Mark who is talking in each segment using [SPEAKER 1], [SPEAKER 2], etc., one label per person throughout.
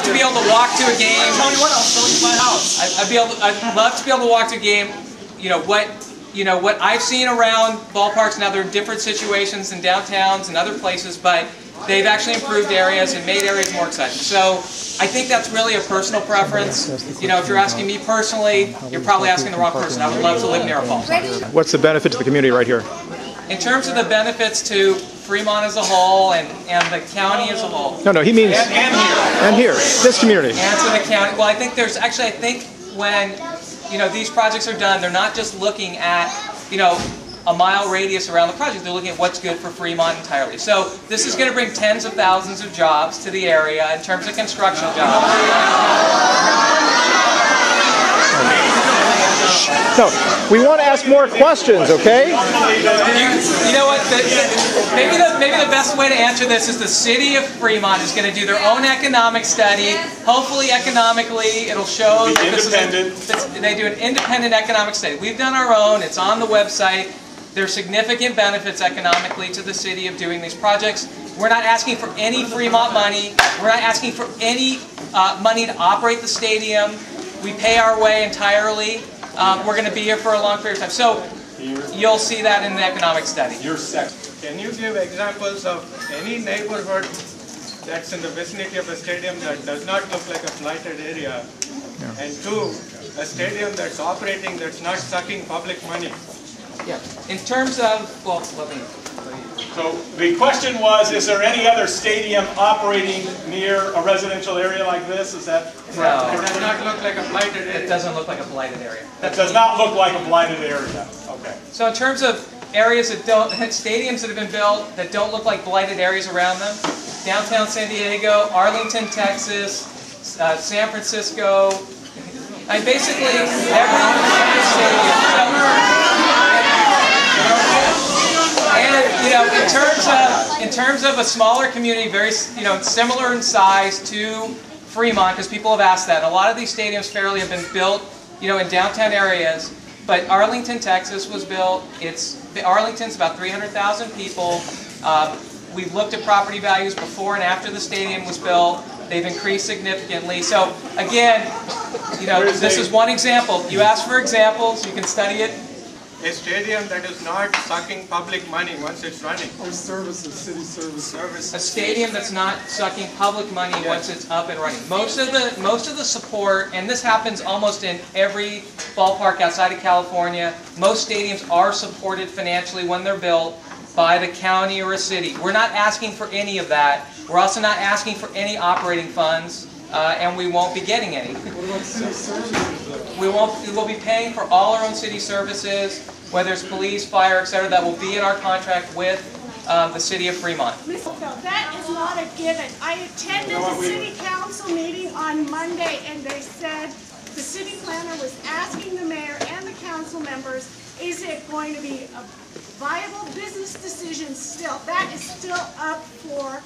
[SPEAKER 1] to be able to walk to a game.
[SPEAKER 2] Tell you what, I'll show you my house.
[SPEAKER 1] I'd love to be able to walk to a game. What I've seen around ballparks now, they're in different situations in downtowns and other places, but they've actually improved areas and made areas more exciting. So I think that's really a personal preference. If you're asking me personally, you're probably asking the wrong person. I would love to live near a ballpark.
[SPEAKER 3] What's the benefit to the community right here?
[SPEAKER 1] In terms of the benefits to Fremont as a whole and the county as a whole.
[SPEAKER 3] No, he means and here, this community.
[SPEAKER 1] And to the county. Well, I think there's actually, when these projects are done, they're not just looking at a mile radius around the project. They're looking at what's good for Fremont entirely. So this is going to bring tens of thousands of jobs to the area in terms of construction jobs.
[SPEAKER 3] So, we want to ask more questions, okay?
[SPEAKER 1] You know what? Maybe the best way to answer this is the city of Fremont is going to do their own economic study. Hopefully, economically, it'll show that they do an independent economic study. We've done our own. It's on the website. There's significant benefits economically to the city of doing these projects. We're not asking for any Fremont money. We're not asking for any money to operate the stadium. We pay our way entirely. We're going to be here for a long period of time. So you'll see that in the economic study.
[SPEAKER 4] Can you give examples of any neighborhood that's in the vicinity of a stadium that does not look like a blighted area? Yeah. And two, a stadium that's operating that's not sucking public money?
[SPEAKER 1] Yeah. In terms of, well, let me.
[SPEAKER 2] So the question was, is there any other stadium operating near a residential area like this? Is that correct?
[SPEAKER 4] No. It does not look like a blighted area.
[SPEAKER 1] It doesn't look like a blighted area.
[SPEAKER 2] It does not look like a blighted area. Okay.
[SPEAKER 1] So in terms of areas that don't, stadiums that have been built that don't look like blighted areas around them, downtown San Diego, Arlington, Texas, San Francisco, and basically every stadium. And in terms of a smaller community, very similar in size to Fremont, because people have asked that. A lot of these stadiums fairly have been built, in downtown areas. But Arlington, Texas was built. Arlington's about 300,000 people. We've looked at property values before and after the stadium was built. They've increased significantly. So again, this is one example. You ask for examples, you can study it.
[SPEAKER 4] A stadium that is not sucking public money once it's running.
[SPEAKER 5] Or services, city services.
[SPEAKER 1] A stadium that's not sucking public money once it's up and running. Most of the support, and this happens almost in every ballpark outside of California, most stadiums are supported financially when they're built by the county or a city. We're not asking for any of that. We're also not asking for any operating funds, and we won't be getting any.
[SPEAKER 5] What about city services?
[SPEAKER 1] We will be paying for all our own city services, whether it's police, fire, etc. That will be in our contract with the city of Fremont.
[SPEAKER 6] That is not a given. I attended the city council meeting on Monday, and they said the city planner was asking the mayor and the council members, is it going to be a viable business decision still? That is still up for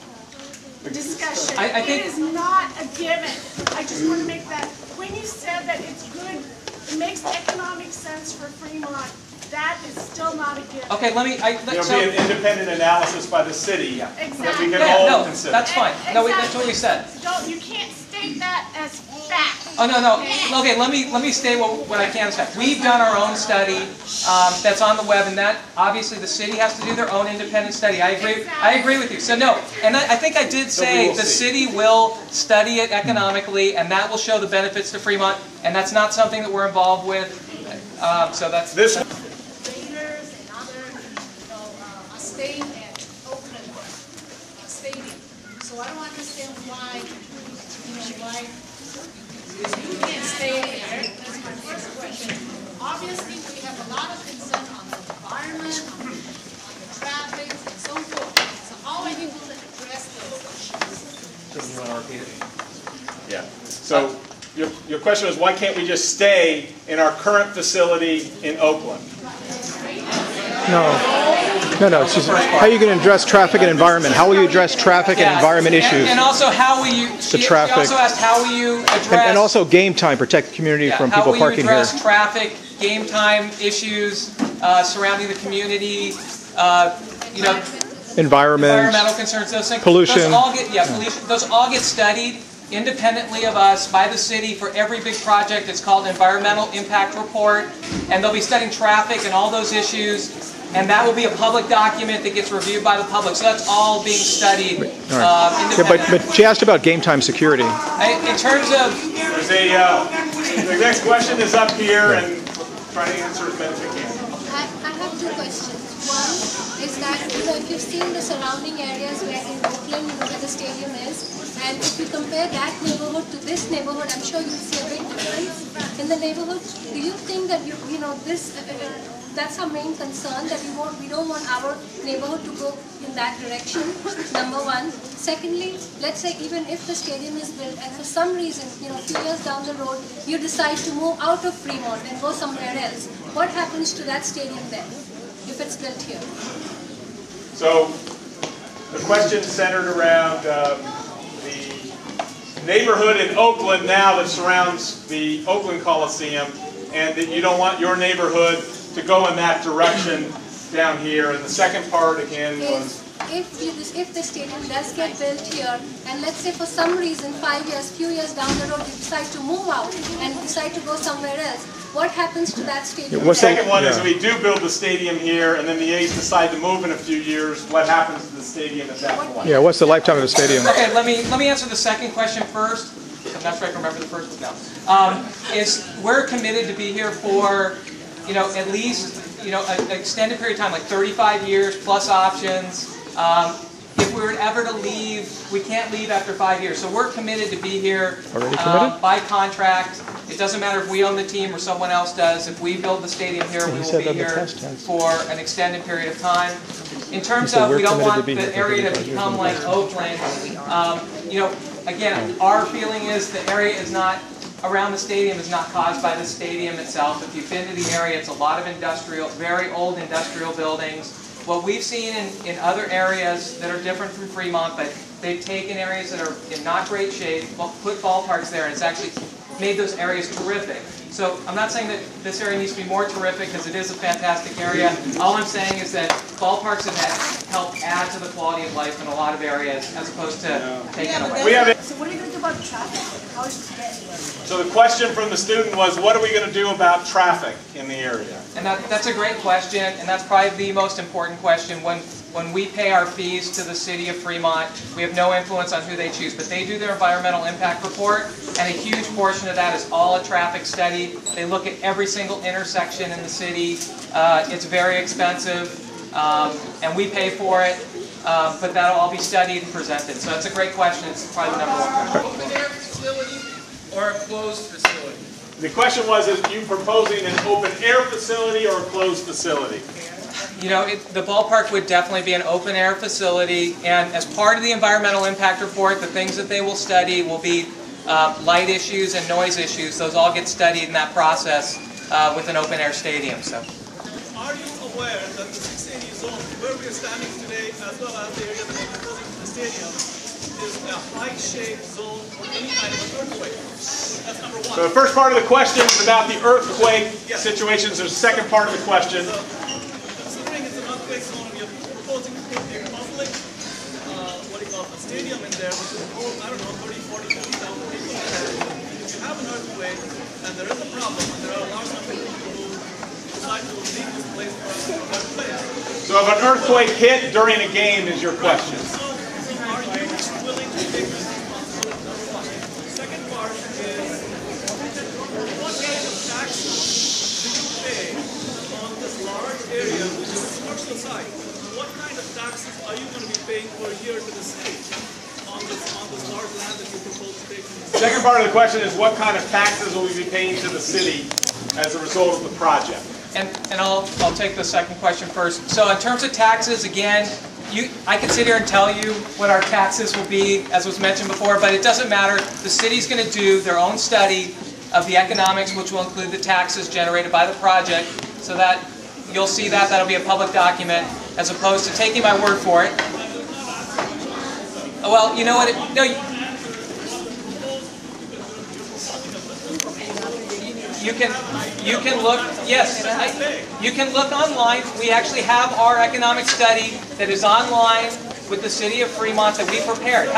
[SPEAKER 6] discussion. It is not a given. I just want to make that. When you said that it's good, it makes economic sense for Fremont, that is still not a given.
[SPEAKER 1] Okay, let me.
[SPEAKER 2] There'll be an independent analysis by the city that we can all consider.
[SPEAKER 1] That's fine. No, that's what we said.
[SPEAKER 6] You can't state that as fact.
[SPEAKER 1] Oh no. Okay, let me state what I can say. We've done our own study that's on the web, and that obviously the city has to do their own independent study. I agree.
[SPEAKER 6] Exactly.
[SPEAKER 1] I agree with you. So no, and I think I did say the city will study it economically, and that will show the benefits to Fremont. And that's not something that we're involved with. So that's
[SPEAKER 7] Raiders and other, are staying at Oakland Stadium. So I don't understand why, why you can't stay there. That's my first question. Obviously, we have a lot of concern on the environment, on the traffic, and so forth. So how are you going to address those issues?
[SPEAKER 1] You want to repeat it?
[SPEAKER 2] Yeah. So your question is, why can't we just stay in our current facility in Oakland?
[SPEAKER 3] No. How are you going to address traffic and environment? How will you address traffic and environment issues?
[SPEAKER 1] And also, how will you?
[SPEAKER 3] The traffic.
[SPEAKER 1] She also asked, how will you address?
[SPEAKER 3] And also game time, protect the community from people parking here.
[SPEAKER 1] How will you address traffic, game time issues surrounding the community? Environmental concerns, those things.
[SPEAKER 3] Pollution.
[SPEAKER 1] Those all get studied. independently of us by the city for every big project. It's called Environmental Impact Report, and they'll be studying traffic and all those issues, and that will be a public document that gets reviewed by the public. So that's all being studied independently.
[SPEAKER 3] But she asked about game time security.
[SPEAKER 1] In terms of...
[SPEAKER 2] The next question is up here, and try to answer as best as you can.
[SPEAKER 8] I have two questions. One is that, if you've seen the surrounding areas where in Oakland, where the stadium is, and if you compare that neighborhood to this neighborhood, I'm sure you'll see a big difference in the neighborhood. Do you think that that's our main concern, that we don't want our neighborhood to go in that direction? Number one. Secondly, let's say even if the stadium is built and for some reason, a few years down the road, you decide to move out of Fremont and go somewhere else, what happens to that stadium then, if it's built here?
[SPEAKER 2] So the question centered around the neighborhood in Oakland now that surrounds the Oakland Coliseum, and that you don't want your neighborhood to go in that direction down here. And the second part again was...
[SPEAKER 8] If the stadium does get built here, and let's say for some reason, few years down the road, you decide to move out and decide to go somewhere else, what happens to that stadium?
[SPEAKER 2] The second one is, if we do build the stadium here, and then the A's decide to move in a few years, what happens to the stadium at that point?
[SPEAKER 3] Yeah, what's the lifetime of the stadium?
[SPEAKER 1] Okay, let me answer the second question first. I'm not sure I can remember the first one now. We're committed to be here for, at least, an extended period of time, like 35 years plus options. If we were ever to leave, we can't leave after 5 years. So we're committed to be here by contract. It doesn't matter if we own the team or someone else does. If we build the stadium here, we will be here for an extended period of time. In terms of, we don't want the area to become like Oakland. Again, our feeling is the area is not around the stadium is not caused by the stadium itself. If you've been to the area, it's a lot of industrial, very old industrial buildings. What we've seen in other areas that are different from Fremont, but they've taken areas that are in not great shape, put ballparks there, and it's actually made those areas terrific. So I'm not saying that this area needs to be more terrific, because it is a fantastic area. All I'm saying is that ballparks have helped add to the quality of life in a lot of areas, as opposed to taking away.
[SPEAKER 6] So what are you going to do about traffic? How is it getting there?
[SPEAKER 2] So the question from the student was, what are we going to do about traffic in the area?
[SPEAKER 1] And that's a great question, and that's probably the most important question. When we pay our fees to the city of Fremont, we have no influence on who they choose, but they do their environmental impact report, and a huge portion of that is all a traffic study. They look at every single intersection in the city. It's very expensive, and we pay for it, but that'll all be studied and presented. So that's a great question. It's probably the #1 question.
[SPEAKER 9] Open air facility or a closed facility?
[SPEAKER 2] The question was, is you proposing an open air facility or a closed facility?
[SPEAKER 1] The ballpark would definitely be an open air facility, and as part of the environmental impact report, the things that they will study will be light issues and noise issues. Those all get studied in that process with an open air stadium. So,
[SPEAKER 9] are you aware that the 680 zone, where we are standing today, as well as the area that we're proposing for the stadium, is a high-shade zone for any kind of an earthquake? That's number one.
[SPEAKER 2] So the first part of the question is about the earthquake situations. There's a second part of the question.
[SPEAKER 9] Considering it's an earthquake zone, we are proposing to put a public, a stadium in there, which is, 30, 40, 50,000 people. If you have an earthquake, and there is a problem, and there are a large number of people who decide to leave this place for a better place.
[SPEAKER 2] So if an earthquake hit during a game is your question.
[SPEAKER 9] So are you willing to take this responsibility? Number one. The second part is, what kind of taxes do you pay on this large area, which is a commercial site? What kind of taxes are you going to be paying per year to the state on this large land that you propose to take?
[SPEAKER 2] The second part of the question is, what kind of taxes will we be paying to the city as a result of the project?
[SPEAKER 1] and I'll take the second question first. So in terms of taxes, again, I can sit here and tell you what our taxes will be, as was mentioned before, but it doesn't matter. The city's going to do their own study of the economics, which will include the taxes generated by the project, so that you'll see that. That'll be a public document, as opposed to taking my word for it. Well, you know what? You can look. Yes, you can look online. We actually have our economic study that is online with the city of Fremont that we prepared.